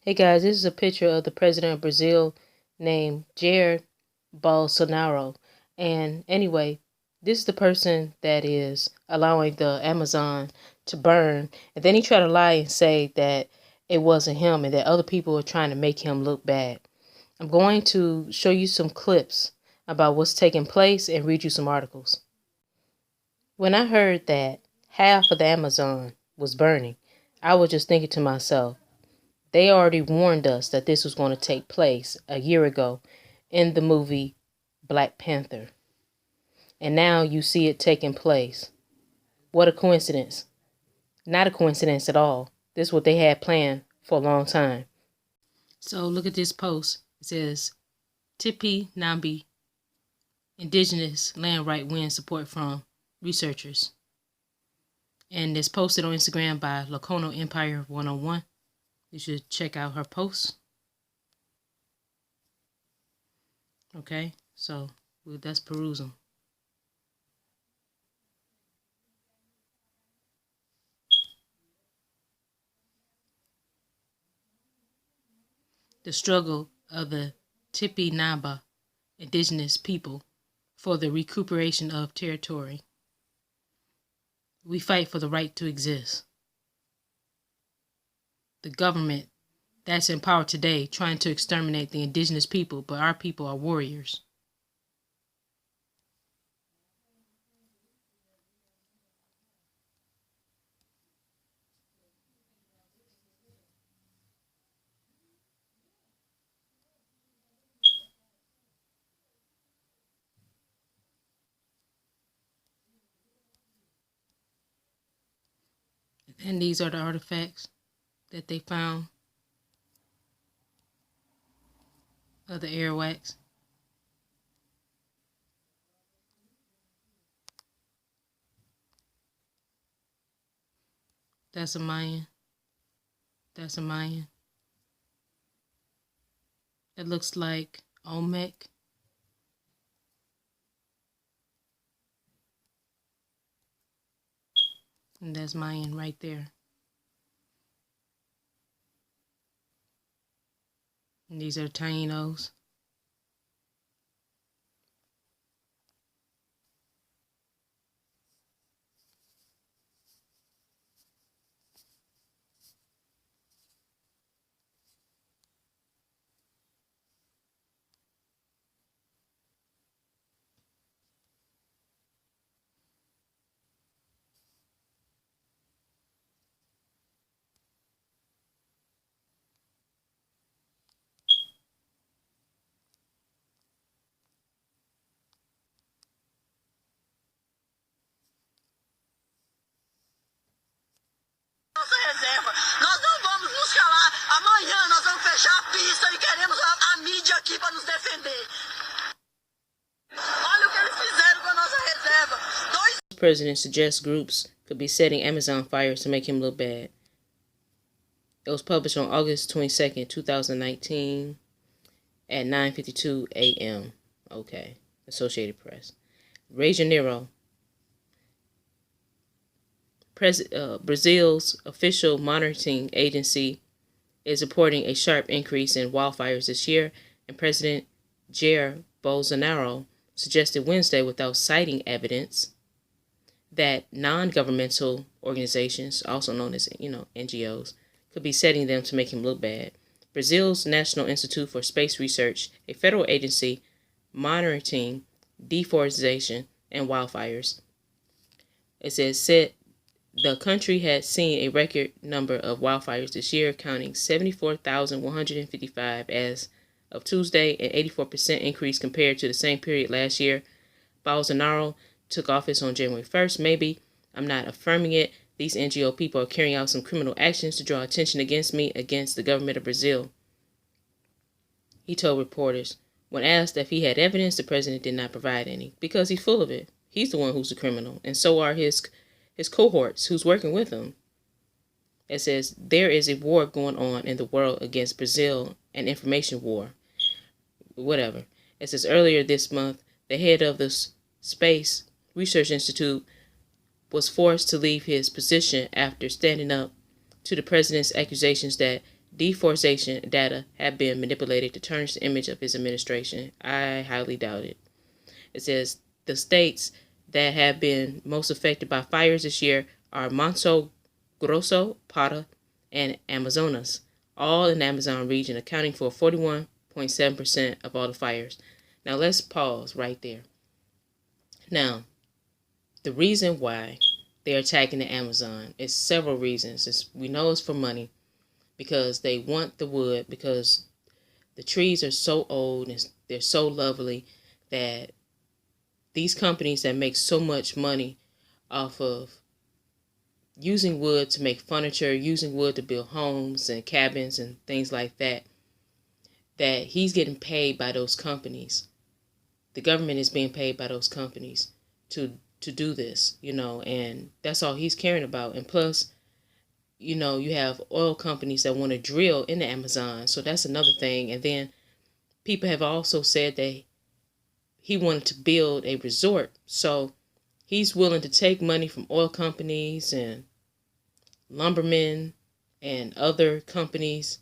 Hey guys, this is a picture of the president of Brazil named Jair Bolsonaro. And anyway, this is the person that is allowing the Amazon to burn. And then he tried to lie and say that it wasn't him and that other people are trying to make him look bad. I'm going to show you some clips about what's taking place and read you some articles. When I heard that half of the Amazon was burning, I was just thinking to myself, they already warned us that this was going to take place a year ago in the movie Black Panther. And now you see it taking place. What a coincidence. Not a coincidence at all. This is what they had planned for a long time. So look at this post. It says, Tipi Nambi, indigenous land right wins support from researchers. And it's posted on Instagram by Lacono Empire 101. You should check out her posts. Okay, so that's perusal. The struggle of the Tipi Namba indigenous people for the recuperation of territory. We fight for the right to exist. The government that's in power today trying to exterminate the indigenous people, but our people are warriors. And these are the artifacts that they found of the airwax. That's a Mayan. That's a Mayan. It looks like Olmec. And that's Mayan right there. And these are Tainos. Nossa reserva. Nós não vamos nos calar. Amanhã nós vamos fechar a pista e queremos a mídia aqui para nos defender. Olha o que eles fizeram com a nossa reserva. The president suggests groups could be setting Amazon fires to make him look bad. It was published on August 22nd, 2019 at 9:52 a.m. Okay, Associated Press. Rio de Janeiro. Brazil's official monitoring agency is reporting a sharp increase in wildfires this year, and President Jair Bolsonaro suggested Wednesday, without citing evidence, that non-governmental organizations, also known as NGOs, could be setting them to make him look bad. Brazil's National Institute for Space Research, a federal agency monitoring deforestation and wildfires, said the country had seen a record number of wildfires this year, counting 74,155 as of Tuesday, an 84% increase compared to the same period last year. Bolsonaro took office on January 1st. Maybe I'm not affirming it. These NGO people are carrying out some criminal actions to draw attention against me, against the government of Brazil, he told reporters. When asked if he had evidence, the president did not provide any, because he's full of it. He's the one who's a criminal, and so are his cohorts who's working with him. It says, there is a war going on in the world against Brazil, an information war. Whatever. It says, earlier this month, the head of the Space Research Institute was forced to leave his position after standing up to the president's accusations that deforestation data have been manipulated to tarnish the image of his administration. I highly doubt it. It says the states that have been most affected by fires this year are Mato Grosso, Pará, and Amazonas, all in the Amazon region, accounting for 41.7% of all the fires. Now let's pause right there. Now, the reason why they're attacking the Amazon is several reasons. We know it's for money, because they want the wood, because the trees are so old and they're so lovely that these companies that make so much money off of using wood to make furniture, using wood to build homes and cabins and things like that, that he's getting paid by those companies. The government is being paid by those companies to do this, and that's all he's caring about. And plus, you have oil companies that want to drill in the Amazon, so that's another thing. And then people have also said that he wanted to build a resort, so he's willing to take money from oil companies and lumbermen and other companies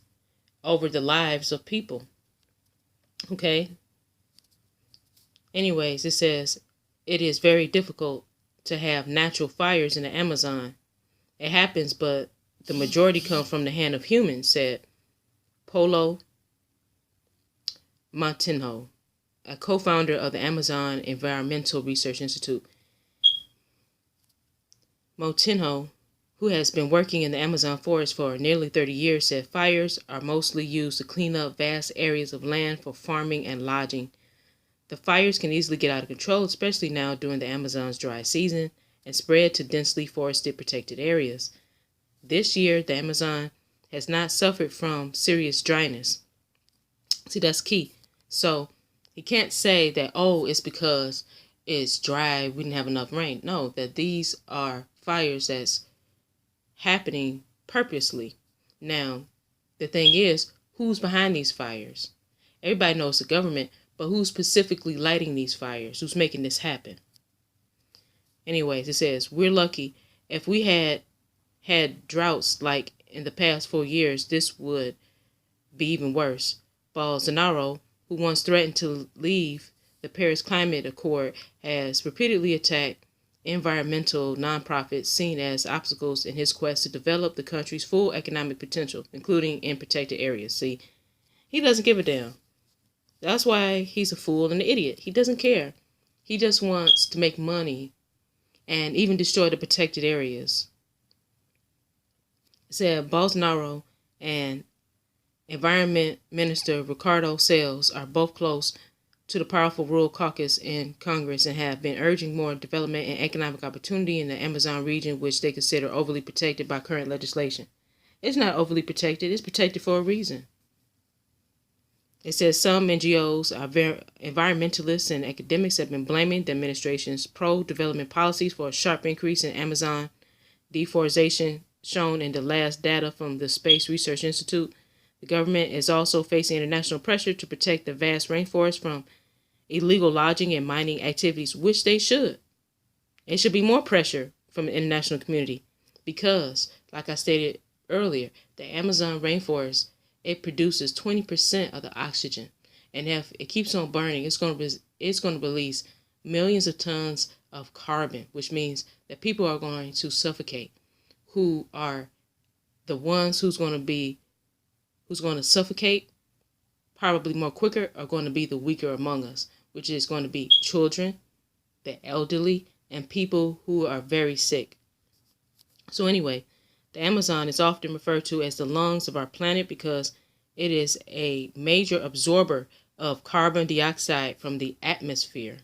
over the lives of people. Okay? Anyways, it says it is very difficult to have natural fires in the Amazon. It happens, but the majority come from the hand of humans, said Paulo Montinho, a co-founder of the Amazon Environmental Research Institute. Montinho, who has been working in the Amazon forest for nearly 30 years, said fires are mostly used to clean up vast areas of land for farming and lodging. The fires can easily get out of control, especially now during the Amazon's dry season, and spread to densely forested protected areas. This year, the Amazon has not suffered from serious dryness. See, that's key. So he can't say that, it's because it's dry, we didn't have enough rain. No, that these are fires that's happening purposely. Now, the thing is, who's behind these fires? Everybody knows the government, but who's specifically lighting these fires? Who's making this happen? Anyways, it says, we're lucky. If we had droughts like in the past 4 years, this would be even worse. Bolsonaro, who once threatened to leave the Paris Climate Accord, has repeatedly attacked environmental nonprofits seen as obstacles in his quest to develop the country's full economic potential, including in protected areas. See, he doesn't give a damn. That's why he's a fool and an idiot. He doesn't care. He just wants to make money and even destroy the protected areas. It said Bolsonaro and Environment Minister Ricardo Salles are both close to the powerful rural caucus in Congress and have been urging more development and economic opportunity in the Amazon region, which they consider overly protected by current legislation. It's not overly protected. It's protected for a reason. It says some NGOs, environmentalists, and academics have been blaming the administration's pro-development policies for a sharp increase in Amazon deforestation shown in the last data from the Space Research Institute. The government is also facing international pressure to protect the vast rainforest from illegal logging and mining activities, which they should. It should be more pressure from the international community because, like I stated earlier, the Amazon rainforest, it produces 20% of the oxygen. And if it keeps on burning, it's going to release millions of tons of carbon, which means that people are going to suffocate. Who are the ones who's going to suffocate probably more quicker are going to be the weaker among us, which is going to be children, the elderly, and people who are very sick. So anyway, the Amazon is often referred to as the lungs of our planet because it is a major absorber of carbon dioxide from the atmosphere.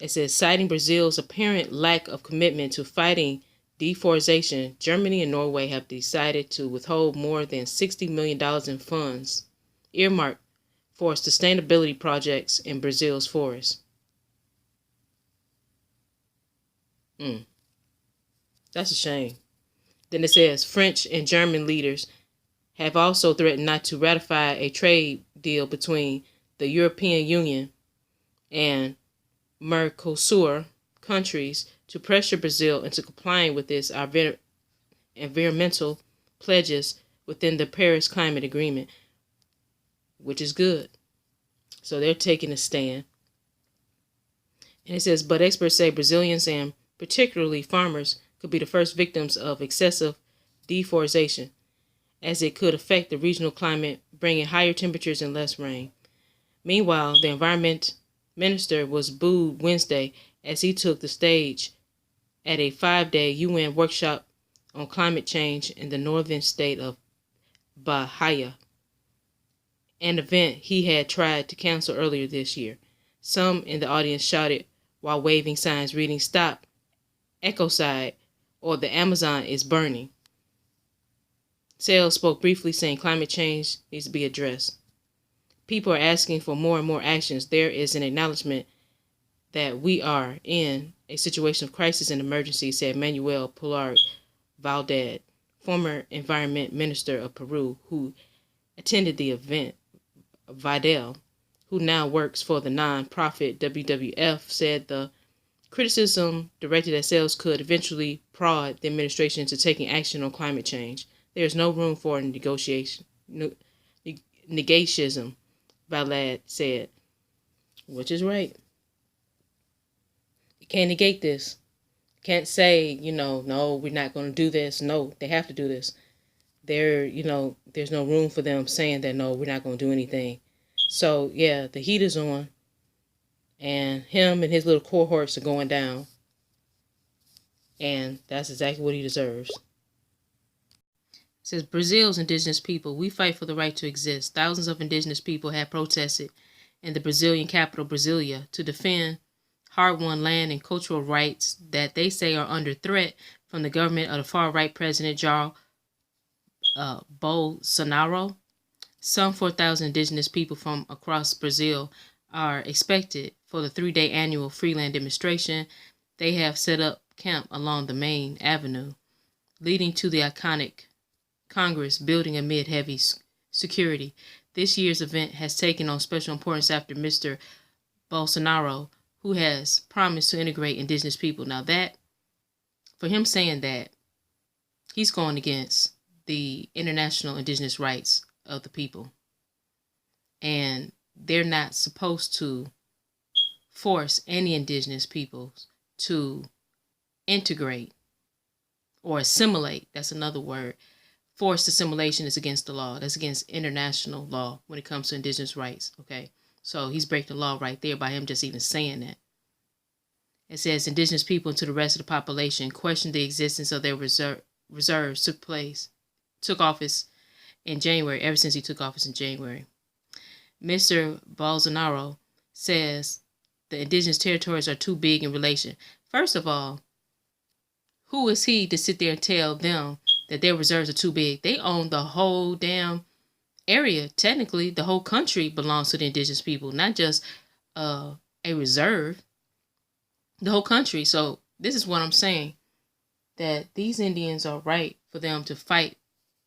It says, citing Brazil's apparent lack of commitment to fighting deforestation, Germany and Norway have decided to withhold more than $60 million in funds earmarked for sustainability projects in Brazil's forests. That's a shame. Then it says French and German leaders have also threatened not to ratify a trade deal between the European Union and Mercosur countries to pressure Brazil into complying with its environmental pledges within the Paris Climate Agreement, which is good. So they're taking a stand. And it says, but experts say Brazilians and particularly farmers could be the first victims of excessive deforestation, as it could affect the regional climate, bringing higher temperatures and less rain. Meanwhile, the environment minister was booed Wednesday as he took the stage at a 5-day UN workshop on climate change in the northern state of Bahia, an event he had tried to cancel earlier this year. Some in the audience shouted while waving signs reading "Stop, Ecocide," or "The Amazon is burning." Sales spoke briefly, saying climate change needs to be addressed. People are asking for more and more actions. There is an acknowledgement that we are in a situation of crisis and emergency, said Manuel Pilar Valdez, former environment minister of Peru, who attended the event. Vidal, who now works for the non-profit WWF, said the criticism directed at sales could eventually prod the administration into taking action on climate change. There is no room for negationism, Valad said, which is right. You can't negate this. You can't say, no, we're not going to do this. No, they have to do this. There's no room for them saying that, no, we're not going to do anything. So, yeah, the heat is on, and him and his little cohorts are going down, and that's exactly what he deserves. It says, Brazil's indigenous people, we fight for the right to exist. Thousands of indigenous people have protested in the Brazilian capital, Brasilia, to defend hard-won land and cultural rights that they say are under threat from the government of the far-right President Jair Bolsonaro. Some 4,000 indigenous people from across Brazil are expected for the 3-day annual Freeland demonstration. They have set up camp along the main avenue, leading to the iconic Congress building amid heavy security. This year's event has taken on special importance after Mr. Bolsonaro, who has promised to integrate indigenous people. Now that, for him saying that, he's going against the international indigenous rights of the people. And they're not supposed to force any indigenous peoples to integrate or assimilate. That's another word. Forced assimilation is against the law. That's against international law when it comes to indigenous rights. Okay. So he's breaking the law right there by him just even saying that. It says indigenous people and to the rest of the population question the existence of their reserves took office in January, ever since he took office in January. Mr. Bolsonaro says the indigenous territories are too big in relation. First of all, who is he to sit there and tell them that their reserves are too big? They own the whole damn area. Technically, the whole country belongs to the indigenous people, not just a reserve. The whole country. So this is what I'm saying, that these Indians are right for them to fight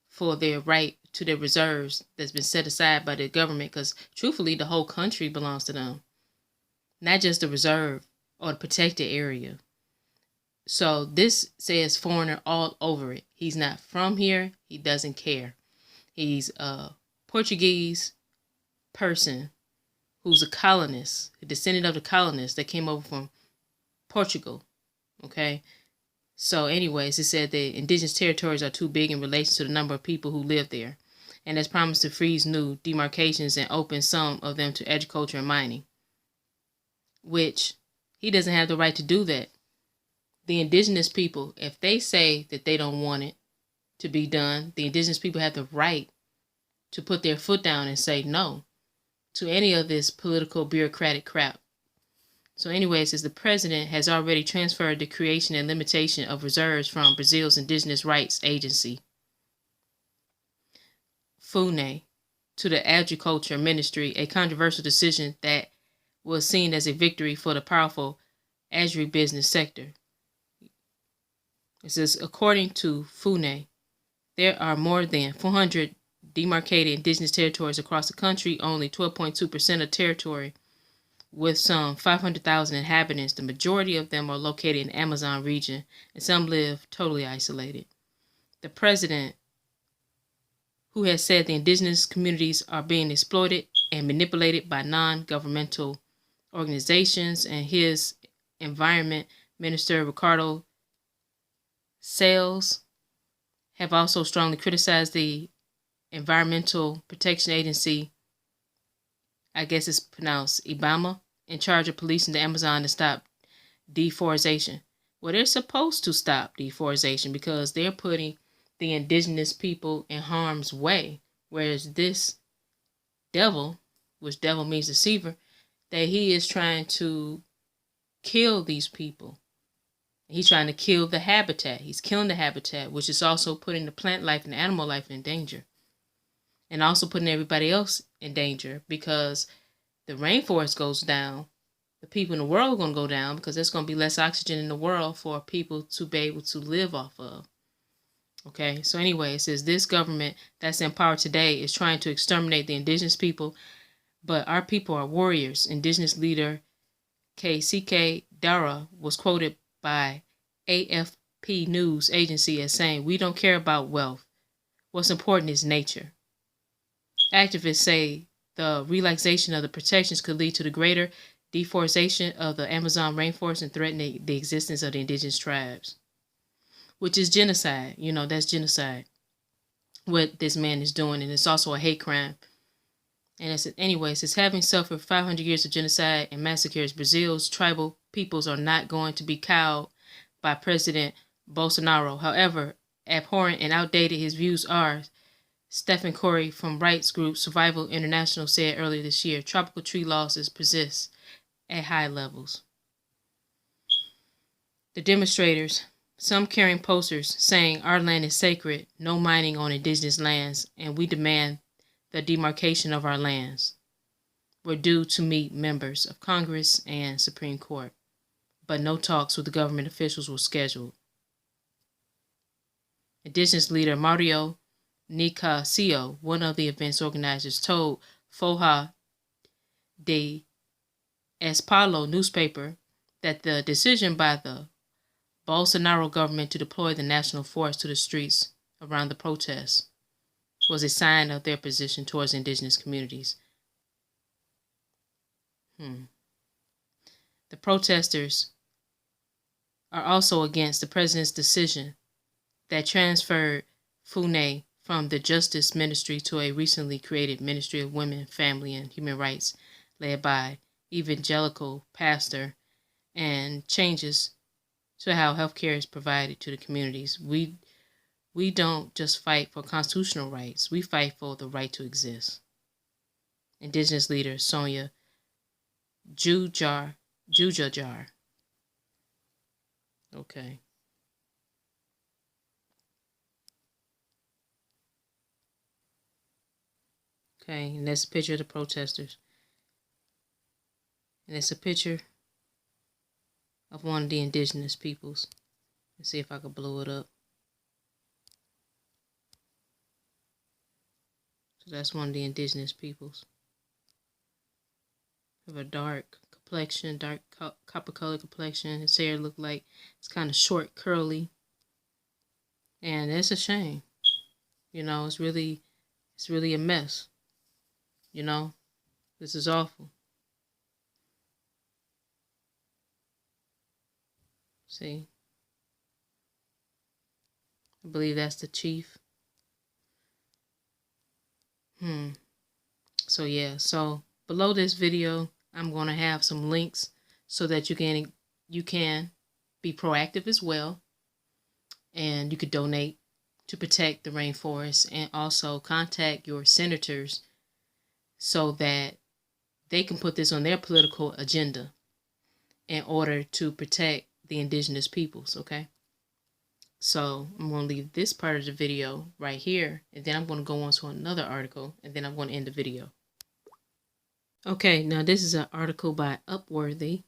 for their right to their reserves that's been set aside by the government, because truthfully, the whole country belongs to them, not just the reserve or the protected area. So this says foreigner all over it. He's not from here. He doesn't care. He's a Portuguese person who's a colonist, a descendant of the colonists that came over from Portugal. Okay. So anyways, it said the indigenous territories are too big in relation to the number of people who live there, and has promised to freeze new demarcations and open some of them to agriculture and mining, which he doesn't have the right to do that. The indigenous people, if they say that they don't want it to be done, the indigenous people have the right to put their foot down and say no to any of this political bureaucratic crap. So anyways, as the president has already transferred the creation and limitation of reserves from Brazil's Indigenous Rights Agency, FUNE, to the Agriculture Ministry, a controversial decision that was seen as a victory for the powerful agribusiness sector. It says, according to FUNE, there are more than 400 demarcated indigenous territories across the country, only 12.2% of territory, with some 500,000 inhabitants. The majority of them are located in the Amazon region, and some live totally isolated. The president who has said the indigenous communities are being exploited and manipulated by non-governmental organizations, and his environment minister, Ricardo Sales, have also strongly criticized the Environmental Protection Agency, I guess it's pronounced IBAMA, in charge of policing the Amazon to stop deforestation. Well, they're supposed to stop deforestation because they're putting the indigenous people in harm's way. Whereas this devil, which devil means deceiver, that he is trying to kill these people. He's trying to kill the habitat. He's killing the habitat, which is also putting the plant life and animal life in danger. And also putting everybody else in danger, because the rainforest goes down, the people in the world are going to go down, because there's going to be less oxygen in the world for people to be able to live off of. Okay, so anyway, it says this government that's in power today is trying to exterminate the indigenous people, but our people are warriors. Indigenous leader K.C.K. Dara was quoted by AFP News Agency as saying, "We don't care about wealth. What's important is nature." Activists say the relaxation of the protections could lead to the greater deforestation of the Amazon rainforest and threaten the existence of the indigenous tribes, which is genocide. You know, that's genocide, what this man is doing, and it's also a hate crime. And it says, having suffered 500 years of genocide and massacres, Brazil's tribal peoples are not going to be cowed by President Bolsonaro. However abhorrent and outdated his views are, Stephen Corey from rights group Survival International said earlier this year, tropical tree losses persist at high levels. The demonstrators, some carrying posters saying our land is sacred, no mining on indigenous lands, and we demand the demarcation of our lands, were due to meet members of Congress and Supreme Court, but no talks with the government officials were scheduled. Indigenous leader Mario Nicasio, one of the event's organizers, told Folha de Espalo newspaper that the decision by the Bolsonaro government to deploy the national force to the streets around the protests was a sign of their position towards indigenous communities. The protesters are also against the president's decision that transferred Fune from the Justice Ministry to a recently created Ministry of Women, Family, and Human Rights led by evangelical pastor, and changes to how healthcare is provided to the communities. We don't just fight for constitutional rights. We fight for the right to exist. Indigenous leader Sonia Jujajar. Okay. Okay, and that's a picture of the protesters. And it's a picture of one of the indigenous peoples. Let's see if I can blow it up. So that's one of the indigenous peoples. Have a dark complexion, dark copper color complexion. His hair look like it's kind of short, curly. And it's a shame. You know, it's really a mess. You know, this is awful. See, I believe that's the chief. So yeah, so below this video, I'm going to have some links so that you can be proactive as well, and you could donate to protect the rainforest, and also contact your senators so that they can put this on their political agenda in order to protect the indigenous peoples, okay? So I'm going to leave this part of the video right here, and then I'm going to go on to another article, and then I'm going to end the video. Okay, now this is an article by Upworthy.com,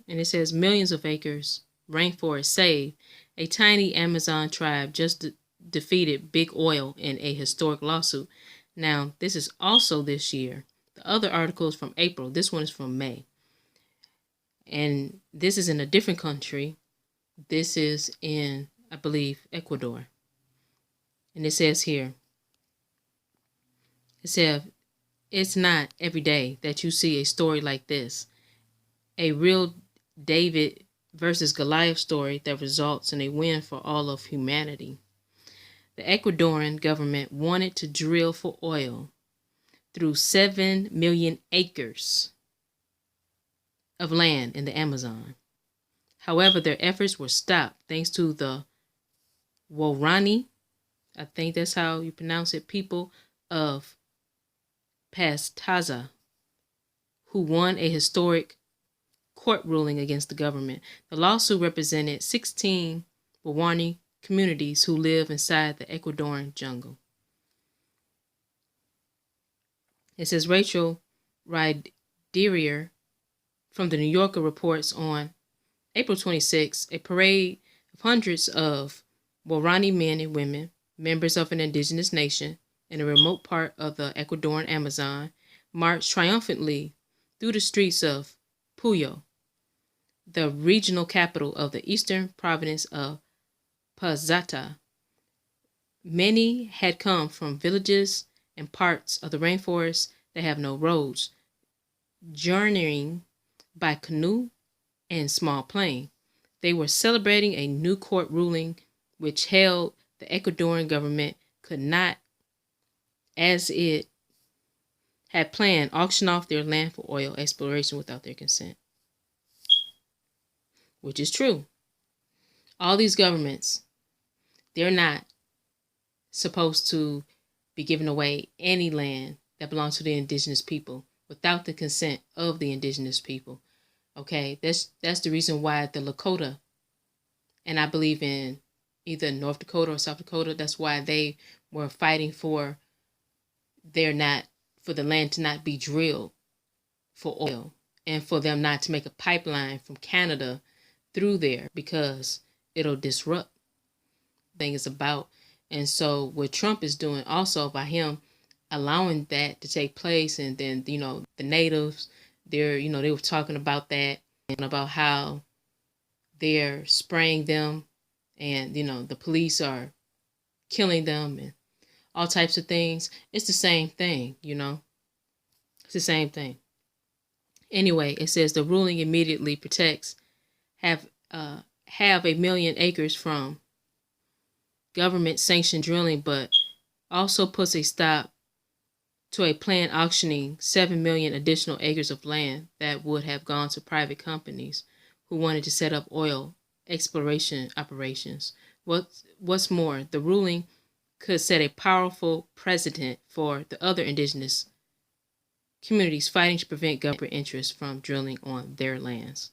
and it says millions of acres rainforest saved. A tiny Amazon tribe just defeated big oil in a historic lawsuit. Now, this is also this year. The other article is from April. This one is from May. And this is in a different country. This is in, I believe, Ecuador. And it says here, it says, it's not every day that you see a story like this. A real David versus Goliath story that results in a win for all of humanity. The Ecuadorian government wanted to drill for oil through 7 million acres of land in the Amazon. However, their efforts were stopped thanks to the Warani, I think that's how you pronounce it, people of Pastaza, who won a historic court ruling against the government. The lawsuit represented 16 Warani communities who live inside the Ecuadorian jungle. It says Rachel Ryderier from the New Yorker reports on April 26, a parade of hundreds of Warani men and women, members of an indigenous nation in a remote part of the Ecuadorian Amazon, marched triumphantly through the streets of Puyo, the regional capital of the eastern province of Pazata. Many had come from villages and parts of the rainforest that have no roads, journeying by canoe and small plane. They were celebrating a new court ruling which held the Ecuadorian government could not, as it had planned, auction off their land for oil exploration without their consent. Which is true. All these governments, they're not supposed to be giving away any land that belongs to the indigenous people without the consent of the indigenous people. Okay, that's the reason why the Lakota, and I believe in either North Dakota or South Dakota, that's why they were fighting for the land to not be drilled for oil and for them not to make a pipeline from Canada through there because it'll disrupt thing is about. And so what Trump is doing also by him allowing that to take place, and then the natives, they were talking about that and about how they're spraying them, and the police are killing them and all types of things. It's the same thing, it's the same thing. Anyway, it says the ruling immediately protects have a million acres from government sanctioned drilling, but also puts a stop to a planned auctioning 7 million additional acres of land that would have gone to private companies who wanted to set up oil exploration operations. What's more, the ruling could set a powerful precedent for the other indigenous communities fighting to prevent government interests from drilling on their lands,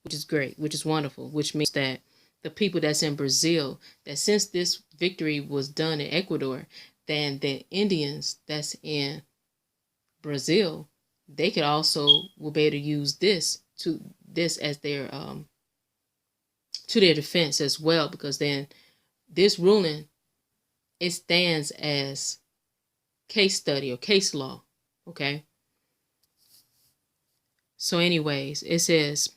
which is great, which is wonderful, which means that the people that's in Brazil, that since this victory was done in Ecuador, then the Indians that's in Brazil, they could also will be able to use this as their to their defense as well, because then this ruling, it stands as case study or case law. Okay. So anyways, it says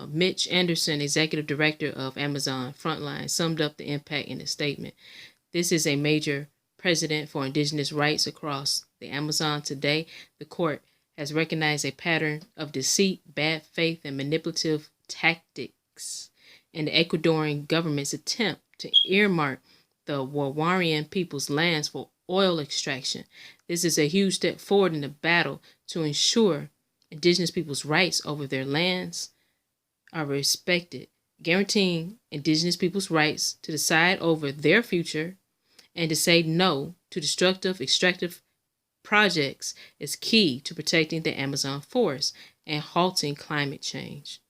Mitch Anderson, executive director of Amazon Frontline, summed up the impact in a statement. This is a major precedent for indigenous rights across the Amazon today. The court has recognized a pattern of deceit, bad faith, and manipulative tactics in the Ecuadorian government's attempt to earmark the Warwarian people's lands for oil extraction. This is a huge step forward in the battle to ensure indigenous people's rights over their lands are respected, guaranteeing indigenous people's rights to decide over their future and to say no to destructive extractive projects is key to protecting the Amazon forest and halting climate change.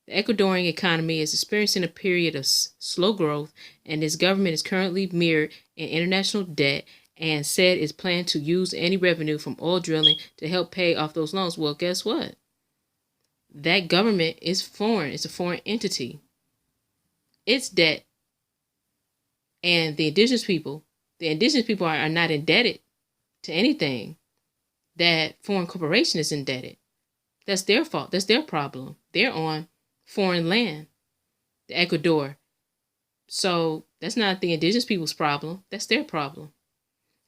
The Ecuadorian economy is experiencing a period of slow growth, and its government is currently mired in international debt and said it's planning to use any revenue from oil drilling to help pay off those loans. Well, guess what? That government is foreign. It's a foreign entity. It's debt. And the indigenous people are not indebted to anything that foreign corporation is indebted. That's their fault. That's their problem. They're on foreign land, the Ecuador. So That's not the indigenous people's problem. That's their problem.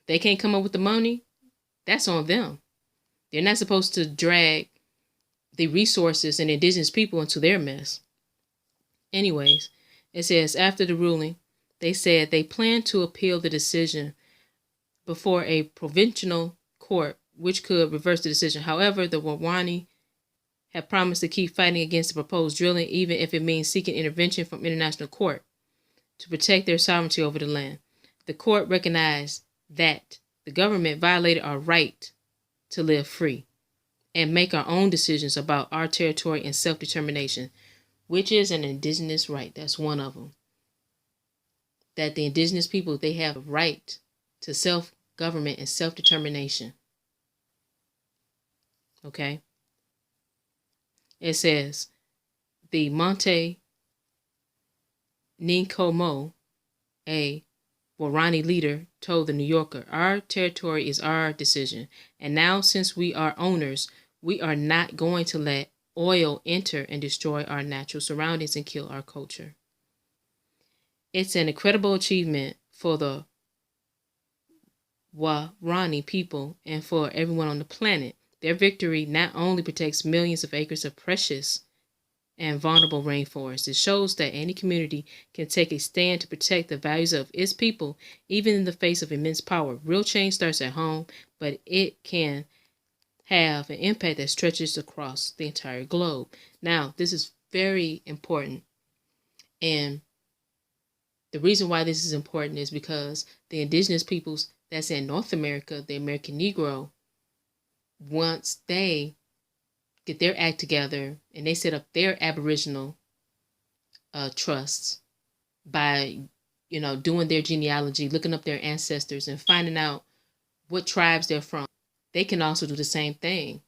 They can't come up with the money. That's on them. They're not supposed to drag the resources and indigenous people into their mess. Anyways, it says after the ruling, they said they plan to appeal the decision before a provincial court, which could reverse the decision. However, the Wawani have promised to keep fighting against the proposed drilling, even if it means seeking intervention from international court to protect their sovereignty over the land. The court recognized that the government violated our right to live free and make our own decisions about our territory and self-determination, which is an indigenous right. That's one of them. That the indigenous people, they have a right to self-government and self-determination. Okay? It says, the Monte Ninkomo, a Warani leader, told the New Yorker, our territory is our decision. And now, since we are owners, we are not going to let oil enter and destroy our natural surroundings and kill our culture. It's an incredible achievement for the Warani people and for everyone on the planet. Their victory not only protects millions of acres of precious and vulnerable rainforest, it shows that any community can take a stand to protect the values of its people, even in the face of immense power. Real change starts at home, but it can have an impact that stretches across the entire globe. Now, this is very important. And the reason why this is important is because the indigenous peoples that's in North America, the American Negro, once they get their act together and they set up their Aboriginal trusts by, doing their genealogy, looking up their ancestors and finding out what tribes they're from, they can also do the same thing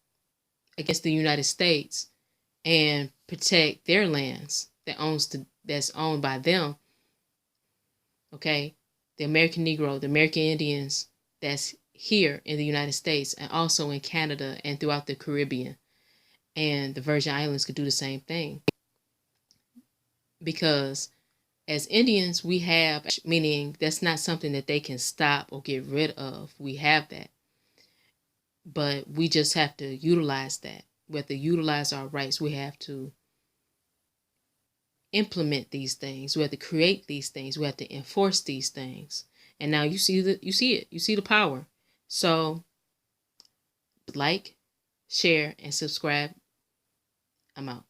against the United States and protect their lands that's owned by them. Okay, the American Negro, the American Indians that's here in the United States and also in Canada and throughout the Caribbean and the Virgin Islands could do the same thing. Because as Indians, we have, meaning that's not something that they can stop or get rid of. We have that. But we just have to utilize that. We have to utilize our rights. We have to implement these things. We have to create these things. We have to enforce these things. And now you see it. You see the power. So like, share, and subscribe. I'm out.